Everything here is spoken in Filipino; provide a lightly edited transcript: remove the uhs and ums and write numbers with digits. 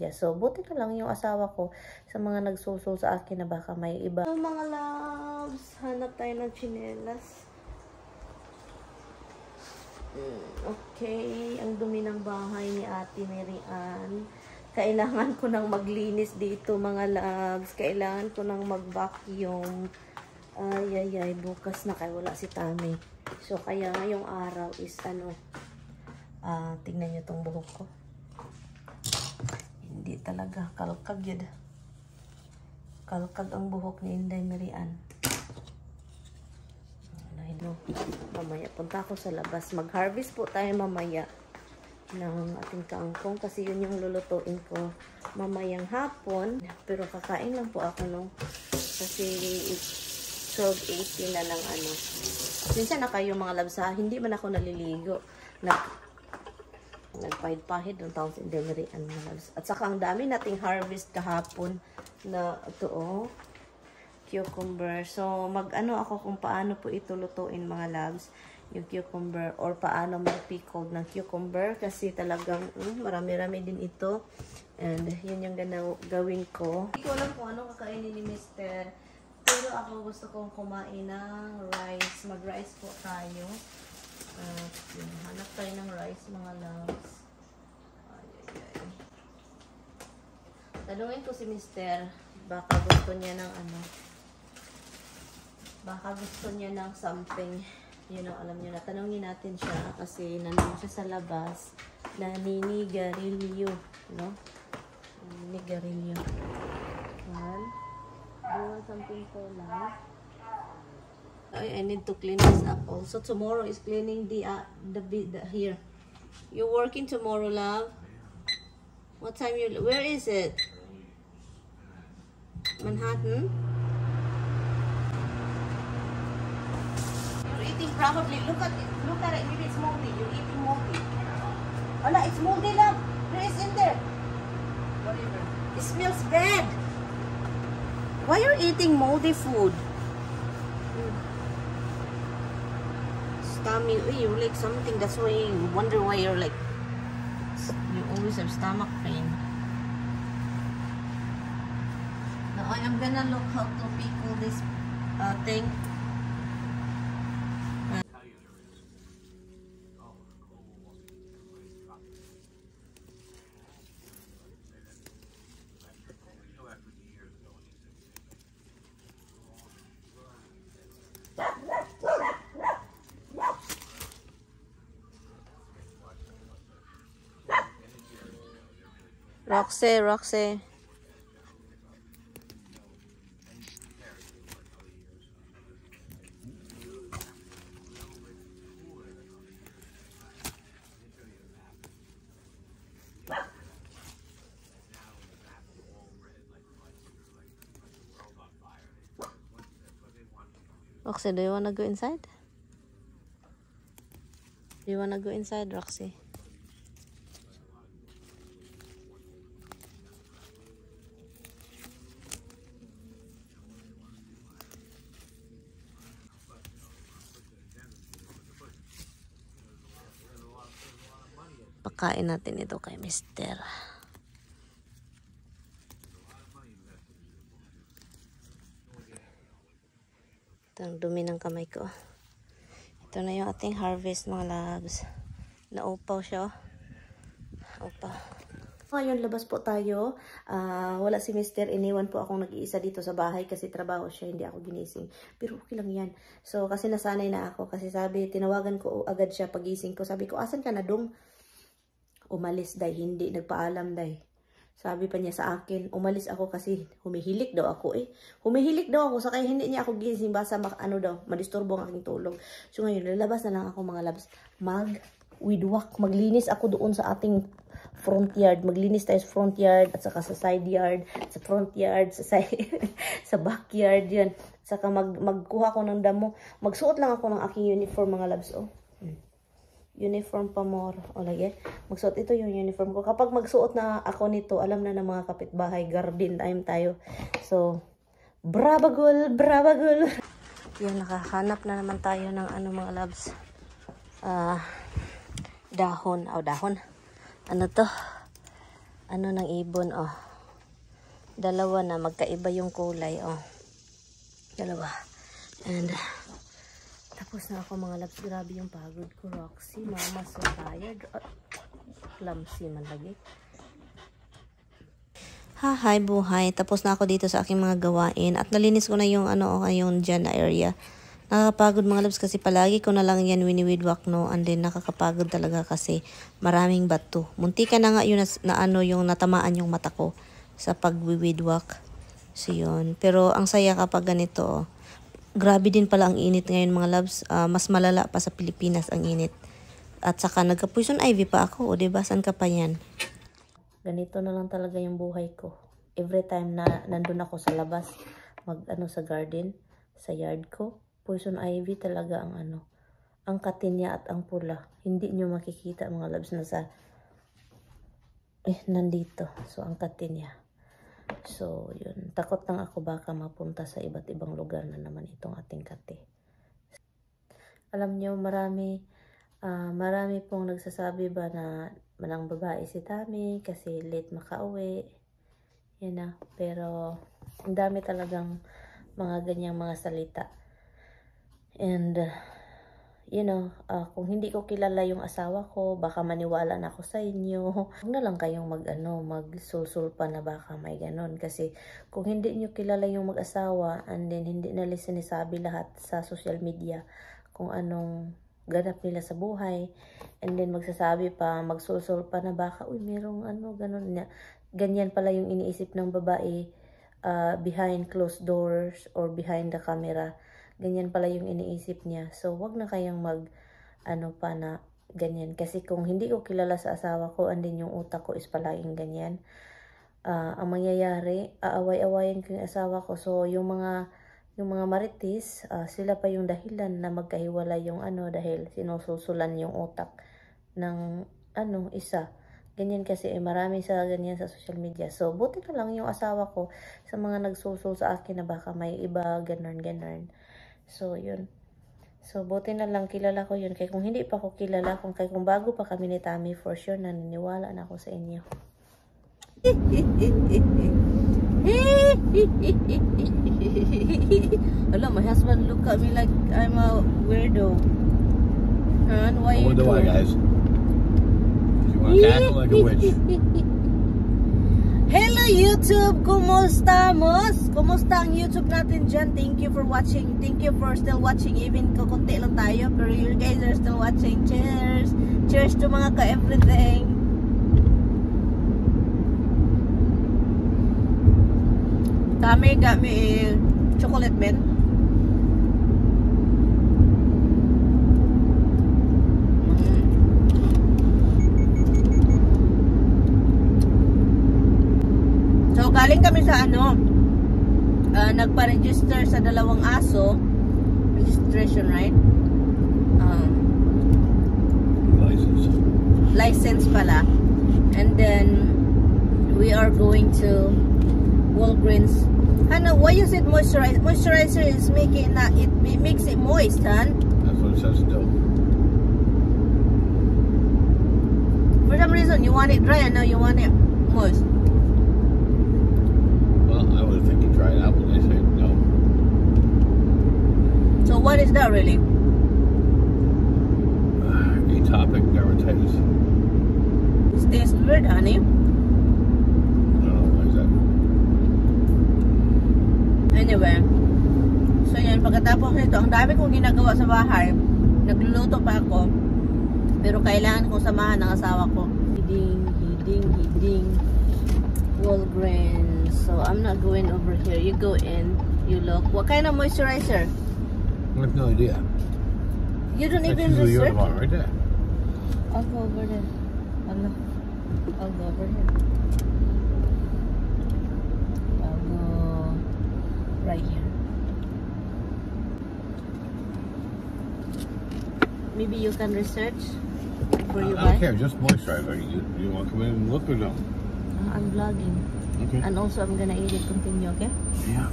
Yeah, so, buti na lang yung asawa ko sa mga nagsusul sa akin na baka may iba. So, mga loves, hanap tayo ng tsinelas. Okay, ang dumi ng bahay ni Ate Mary Ann. Kailangan ko nang maglinis dito, mga loves. Kailangan ko nang mag-vacuum. Ay, bukas na kaya wala si Tami. So, kaya ngayong araw is tingnan nyo tong buhok ko. Hindi talaga, kalkag yun. Kalkag ang buhok ni Inday Mary Ann. Mamaya punta ako sa labas. Mag-harvest po tayo mamaya ng ating kangkong kasi yun yung lulutuin ko mamayang hapon. Pero kakain lang po ako no. Kasi 12:80 na lang Minsan na kayo mga labsa, hindi man ako naliligo. Nagpahid-pahid ng taong si Demery and mga labs. At saka ang dami nating harvest kahapon na ito cucumber. So, ako kung paano po ito lutuin mga loves, yung cucumber, or paano mag-pickled ng cucumber, kasi talagang marami-rami din ito. And, yun yung gawin ko. Hindi ko alam kung ano kakainin ni Mr. Pero ako gusto kong kumain ng rice. Mag-rice po tayo. Hanap tayo ng rice mga loves. Tanungin ko si Mr. Baka gusto niya ng baka gusto niya ng something, alam niyo na, tanongin natin siya kasi nandun siya sa labas, naninigarilyo, no? Naninigarilyo. Do you want something for lunch? I need to clean this up also. Tomorrow is cleaning the here. You working tomorrow, love? What time where is it? Manhattan? Probably look at it. Maybe it's moldy. You're eating moldy. Wala, it's moldy, love. There is in there. Whatever. It smells bad. Why are you eating moldy food? Stomach, you like something. That's why you wonder why you always have stomach pain. Now I am gonna look how to pickle this thing. Roxy. Roxy, do you wanna go inside? Do you wanna go inside, Roxy? Pakain natin ito kay Mr. Ito ang dumi ng kamay ko. Ito na yung ating harvest mga loves. Naupaw siya. Upaw. Ngayon labas po tayo. Wala si Mr. Iniwan po akong nag-iisa dito sa bahay kasi trabaho siya. Hindi ako ginising. Pero okay lang yan. So kasi nasanay na ako. Kasi tinawagan ko agad siya pagising ko. Sabi ko, asan ka na dong? Umalis day, hindi nagpaalam day. Sabi pa niya sa akin, umalis ako kasi humihilik daw ako Humihilik daw ako, saka hindi niya ako gising basta madisturbo ang aking tulog. So ngayon, lalabas na lang ako mga labs. Mag-widwalk, maglinis ako doon sa ating front yard. Maglinis tayo sa front yard at saka sa side yard, sa front yard, sa sa backyard yan. Saka magkuha ko ng damo. Magsuot lang ako ng aking uniform mga labs. Uniform pa more. Lagi. Magsuot ito yung uniform ko. Kapag magsuot na ako nito, alam na ng mga kapitbahay, garden time tayo. So, brabagul. Yan, nakahanap na naman tayo ng mga labs. Dahon. Dahon. Ano to? ano ng ibon, oh. Dalawa na, magkaiba yung kulay, oh. Dalawa. And, tapos na ako mga loves. Grabe yung pagod ko, Roxy. Mama, so tired. Clumsy man lagi. Hi, buhay. Tapos na ako dito sa aking mga gawain. At nalinis ko na yung, yung dyan na area. Nakakapagod mga loves kasi palagi ko na lang yan wini-weedwalk, no? And then nakakapagod talaga kasi maraming bato. Muntika na nga yun yung natamaan yung mata ko sa pag-weedwalk. So yun. Pero ang saya kapag ganito, oh. Grabe din pala ang init ngayon mga loves. Mas malala pa sa Pilipinas ang init. At saka nagka-poison ivy pa ako. O diba? Saan ka pa yan? Ganito na lang talaga yung buhay ko. Every time na nandun ako sa labas, sa garden, sa yard ko, poison ivy talaga ang ang katinya at ang pula. Hindi nyo makikita mga loves na nandito. So, ang katinya. So, yun. Takot lang ako baka mapunta sa iba't ibang lugar na naman itong ating kati. Alam nyo, marami pong nagsasabi ba na manang babae si Tami kasi late makauwi. Yan na. Pero, ang dami talagang mga ganyang mga salita. And, kung hindi ko kilala yung asawa ko, baka maniwala na ako sa inyo. Huwag na lang kayong magsulsul pa na baka may ganon. Kasi, kung hindi nyo kilala yung mag-asawa, and then hindi nila sinasabi lahat sa social media kung anong ganap nila sa buhay, and then magsasabi pa, magsulsul pa na baka, uy, merong ganon na. Ganyan pala yung iniisip ng babae behind closed doors or behind the camera. Ganyan pala yung iniisip niya. So, wag na kayang pa na ganyan. Kasi kung hindi ko kilala sa asawa ko, and then yung utak ko is palaging ganyan, ang mangyayari, aaway-awayin ko yung asawa ko. So, yung mga marites, sila pa yung dahilan na magkahiwala yung dahil sinususulan yung utak ng isa. Ganyan kasi marami sa ganyan sa social media. So, buti na lang yung asawa ko sa mga nagsusul sa akin na baka may iba, ganon. So, yun. So, buti na lang kilala ko yun. Kaya kung hindi pa ako kilala, kung bago pa kami ni Tami, for sure, naniniwala na ako sa inyo. Hello, my husband look at me like I'm a weirdo. And why you wonder why, guys. You want to act like a witch. Hello YouTube! Kumusta ang YouTube natin dyan? Thank you for watching. Thank you for still watching. Even kukunti lang tayo, pero you guys are still watching. Cheers! Cheers to mga ka-everything. Tami got me a chocolate mint. So, galing kami sa nagpa-register sa 2 aso. Registration, right? License pala. And then, we are going to Walgreens. Hannah, why you said moisturizer? Moisturizer is making it makes it moist, Han? That's what it says still. For some reason, you want it dry, and now you want it moist. I would think you try it out, but they say no. So what is that really? Atopic dermatitis. It tastes weird, honey. I don't know, what is that? Anyway, so yan, pagkatapos nito, ang dami kong ginagawa sa bahay. Nagluluto pa ako. Pero kailangan kong samahan ng asawa ko. Hiding. Walgreens. So I'm not going over here. You go in, you look. What kind of moisturizer? I have no idea. You don't That's even usually research? right there. I'll go over there. I'll go over here. I'll go right here. Maybe you can research before you buy. I don't care, just moisturizer. You want to come in and look or no? I'm vlogging. Okay. And also I'm gonna eat it. Continue, okay? Yeah.